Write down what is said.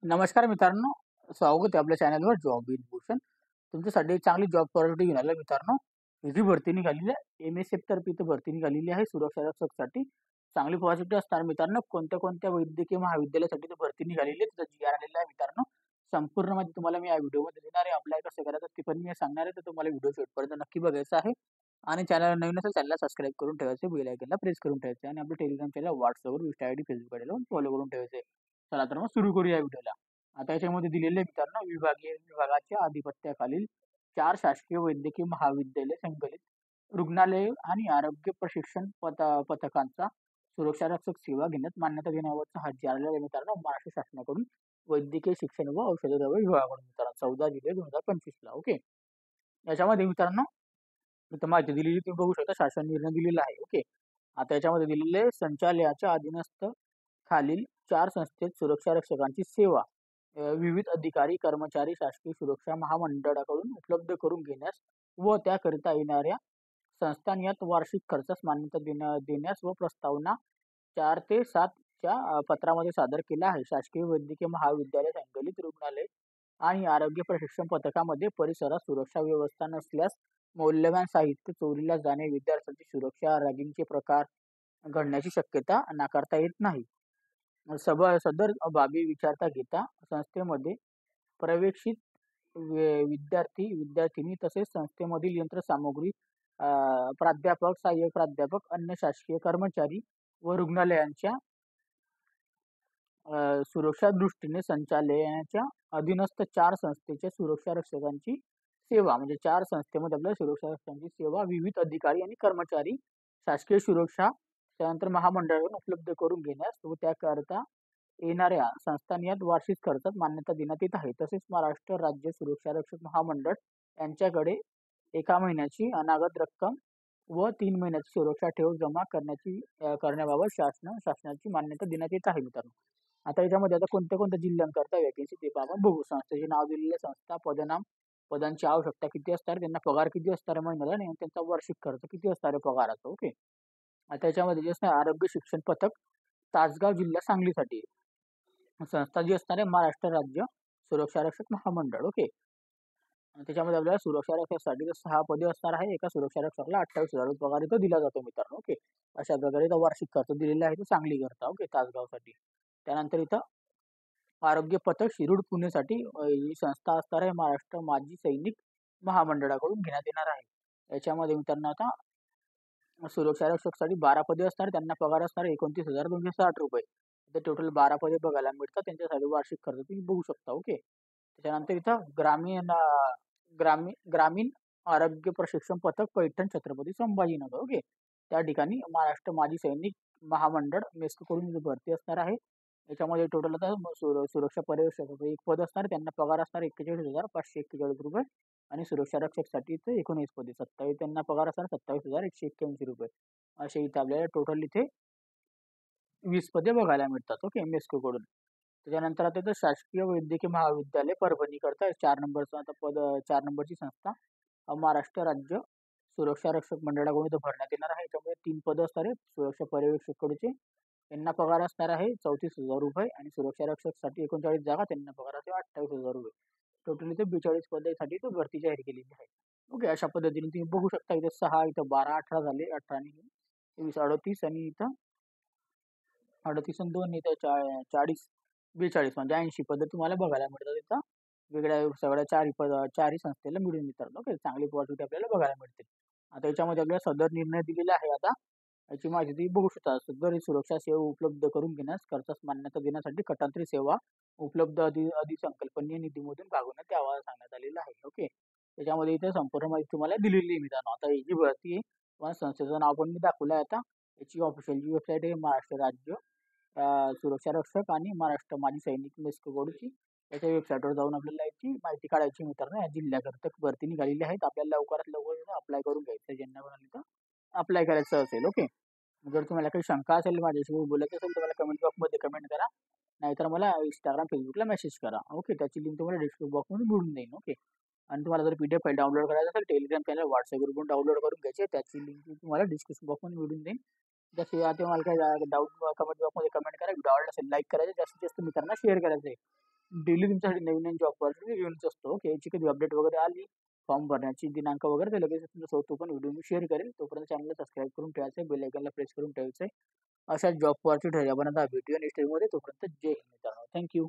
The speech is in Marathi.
नमस्कार मित्रांनो, स्वागत आहे आपल्या चॅनलवर जॉब विथ भूषण. तुमच्यासाठी एक चांगली जॉब ऑपॉर्च्युनिटी घेऊन आलो मित्रांनो. ही जी भरती निघालेली आहे MSF तर्फे इथं भरती निघालेली आहे सुरक्षा रक्षकसाठी. चांगली पॉझिटिव्ह असणार मित्रांनो. कोणत्या कोणत्या वैद्यकीय महाविद्यालयासाठी ती भरती निघालेली आहे, त्याचा GR आलेला आहे मित्रांनो. संपूर्ण माहिती तुम्हाला मी या व्हिडिओमध्ये देणार आहे. अप्लाय कसं करायचं ते पण मी सांगणार आहे, तर तुम्हाला व्हिडिओ शेवटपर्यंत नक्की बघायचा आहे. आणि चॅनल नवीन असेल चॅनलला सबस्क्राईब करून ठेवायचं, बेल आयकॉनला प्रेस करून ठेवायचं आणि आपलं टेलिग्राम चॅनल, WhatsAppवर, Insta ID, Facebook आयडी लावून फॉलो करून ठेवायचे. चला तर मग सुरू करूया व्हिडिओला. आता याच्यामध्ये दिलेले मित्रांनो विभागीय विभागाच्या अधिपत्याखालील 4 शासकीय वैद्यकीय महाविद्यालय, संकलित रुग्णालय आणि आरोग्य प्रशिक्षण पथकांचा सुरक्षा रक्षक सेवा घेण्यात मान्यता देण्याबाबतचा हा जारी आहे मित्रांनो महाराष्ट्र शासनाकडून वैद्यकीय शिक्षण व औषध द्रव्य विभागाकडून मित्रांनो 14 जुलै 2025 ला. ओके. याच्यामध्ये मित्रांनो इथं माहिती दिलेली तुम्ही बघू शकता, शासन निर्णय दिलेला आहे. ओके. आता याच्यामध्ये दिलेले संचालयाच्या अधीनस्थ खालील 4 संस्थेत सुरक्षा रक्षकांची सेवा विविध अधिकारी कर्मचारी शासकीय सुरक्षा महामंडळाकडून उपलब्ध करून घेण्यास व त्याकरिता येणाऱ्या संस्थानियात वार्षिक खर्चास मान्यता देण्यास व प्रस्तावना 4 ते 7 च्या पत्रामध्ये सादर केला आहे. शासकीय वैद्यकीय महाविद्यालय, संकलित रुग्णालय आणि आरोग्य प्रशिक्षण पथकामध्ये परिसरात सुरक्षा व्यवस्था नसल्यास मौल्यवान साहित्य चोरीला जाणे, विद्यार्थ्यांची सुरक्षा, रॅगिंगचे प्रकार घडण्याची शक्यता नाकारता येत नाही. सदर बाबी विचारता घेता संस्थेमध्ये पर्यवेक्षित विद्यार्थी, विद्यार्थिनी तसेच संस्थेमधील यंत्रसामुग्री, प्राध्यापक, सहाय्यक प्राध्यापक, अन्य शासकीय कर्मचारी व रुग्णालयांच्या सुरक्षा दृष्टीने संचालनाच्या अधीनस्थ 4 संस्थेच्या सुरक्षा रक्षकांची सेवा, म्हणजे 4 संस्थेमध्ये आपल्याला सुरक्षा रक्षकांची सेवा विविध अधिकारी आणि कर्मचारी शासकीय सुरक्षा त्यानंतर महामंडळाकडून उपलब्ध करून घेण्यास व त्याकरता येणाऱ्या संस्थानियात वार्षिक खर्चात मान्यता देण्यात येत आहे. तसेच महाराष्ट्र राज्य सुरक्षा रक्षक महामंडळ यांच्याकडे 1 महिन्याची अनागत रक्कम व 3 महिन्याची सुरक्षा ठेव जमा करण्याबाबत शासनाची मान्यता देण्यात येत आहे मित्रांनो. आता याच्यामध्ये आता कोणत्या कोणत्या जिल्ह्यांकरता वॅकेन्सी ते पण आपण बघू. संस्थेचे नाव दिलेले, संस्था, पदनाम, पदांची आवश्यकता किती असणार, त्यांना पगार किती असणार आहे महिन्याला आणि त्यांचा वार्षिक खर्च किती असणार आहे पगाराचा. ओके. आता याच्यामध्ये जे असणार आरोग्य शिक्षण पथक तासगाव जिल्हा सांगलीसाठी. संस्था जी असणार आहे महाराष्ट्र राज्य सुरक्षा रक्षक महामंडळ. ओके. आणि त्याच्यामध्ये आपल्याला सुरक्षा रक्षकासाठी 6 पदे असणार आहे. एका सुरक्षा रक्षकाला 28,000 रुपये पगार इथं दिला जातो मित्रांनो. ओके. अशा प्रकारे इथं वार्षिक खर्च दिलेला आहे, तो सांगली करता. ओके. तासगावसाठी. त्यानंतर इथं आरोग्य पथक शिरूड पुणेसाठी ही संस्था असणार आहे महाराष्ट्र माजी सैनिक महामंडळाकडून घेण्यात येणार आहे. याच्यामध्ये मित्रांनो आता सुरक्षा रक्षकसाठी 12 पदे असणार, त्यांना पगार असणार 29,260 रुपये. इथे टोटल 12 पदे बघायला मिळतात. त्यांच्यासाठी वार्षिक खर्च तुम्ही बघू शकता. ओके. त्याच्यानंतर इथं ग्रामीण आरोग्य प्रशिक्षण पथक पैठण छत्रपती संभाजीनगर. ओके. त्या ठिकाणी महाराष्ट्र माजी सैनिक महामंडळ मेस्को कडून भरती असणार आहे. याच्यामध्ये टोटल आता सुरक्षा पर्यवेक्षक एक पद असणार, त्यांना पगार असणार 41,541 रुपये आणि सुरक्षा रक्षकसाठी इथे 19 पदे 27, त्यांना पगार असणार 27,181 रुपये. असे इथे आपल्याला टोटल इथे 20 पदे बघायला मिळतात. ओके. मेस्को कडून. त्याच्यानंतर आता इथं शासकीय वैद्यकीय महाविद्यालय परभणी करता 4 नंबरचं आता 4 नंबरची संस्था महाराष्ट्र राज्य सुरक्षा रक्षक मंडळाकडून इथं भरण्यात येणार आहे. याच्यामध्ये 3 पदं असणार आहेत. सुरक्षा पर्यवेक्षक कडचे त्यांना पगार असणार आहे 34,000 रुपये आणि सुरक्षा रक्षकसाठी 39 जागा, त्यांना पगार असेल 28,000 रुपये. टोटल इथे 42 पदासाठी तो भरती जाहीर केलेली आहे. ओके. अशा पद्धतीने तुम्ही बघू शकता. इथे 6, इथं 12, 18 झाले. 18 आणि 23, 38 आणि इथं 38 आणि 2 इथं 40, 42 म्हणजे 80 पदं तुम्हाला बघायला मिळतात इथं. वेगळ्या सगळ्या 4ही संस्थेला मिळून मित्रांनो. ओके. चांगली पॉझिटिव्ह आपल्याला बघायला मिळते. आता याच्यामध्ये आपल्याला सदर निर्णय दिलेला आहे. आता याची माहिती तुम्ही बघू शकता. सदर सुरक्षा सेवा उपलब्ध करून घेण्यास खर्चास मान्यता देण्यासाठी कटांतरी सेवा उपलब्ध अधिसंकल्पनीय निधीमधून भागवण्यात यावा सांगण्यात आलेलं आहे. ओके. त्याच्यामध्ये इथे संपूर्ण माहिती तुम्हाला दिलेली आहे मित्रांनो. आता ही जी भरती आहे तुम्हाला संस्थेचं नाव पण मी दाखवलं आहे. आता याची ऑफिशियल जी वेबसाईट आहे महाराष्ट्र राज्य सुरक्षा रक्षक आणि महाराष्ट्र माजी सैनिक मेस्को कडूची, त्याच्या वेबसाईटवर जाऊन आपल्याला याची माहिती काढायची मित्रांनो. या जिल्ह्याकरता भरती निघालेली आहेत. आपल्याला लवकरात लवकर अप्लाय करून घ्यायचं ज्यांना कोणाला अप्लाय करायचं असेल. ओके. जर तुम्हाला काही शंका असेल, माझ्याशी बोलायचं असेल, तर मला कमेंट बॉक्समध्ये कमेंट करा. नाहीतर मला Instagram, Facebookला मेसेज करा. ओके. त्याची लिंक तुम्हाला डिस्क्रिप्शन बॉक्समध्ये मिळून जाईल. ओके. आणि तुम्हाला जर PDF फाईल डाउनलोड करायचं असेल, टेलिग्राम चॅनल, WhatsApp ग्रुपवरून डाउनलोड करून घ्यायची. त्याची लिंक तुम्हाला डिस्क्रिप्शन बॉक्समध्ये मिळून जाईल. जसे आता मला काही डाऊट कमेंट बॉक्समध्ये कमेंट करा. व्हिडिओ आवडला असेल लाईक करायचं, जास्तीत जास्त मित्रांना शेअर करायचं आहे. डेली तुमच्यासाठी नवीन-नवीन जॉब ऑपॉर्च्युनिटी येऊनच असतो. ओके. याची कधी अपडेट वगैरे आली, फॉर्म भरण्याची दिनांक वगैरे ते लगेच तुमच्यासोबत तो पण व्हिडिओ मी शेअर करेल. तोपर्यंत चॅनलला सबस्क्राईब करून ठेवायचं आहे, बेल आयकॉनला प्रेस करून ठेवायचं आहे. अशा जॉब ऑपॉर्च्युनिटी आपण आता व्हिडिओ नेक्स्ट टाईममध्ये तोपर्यंत जय हिंद मित्रांनो. Thank you.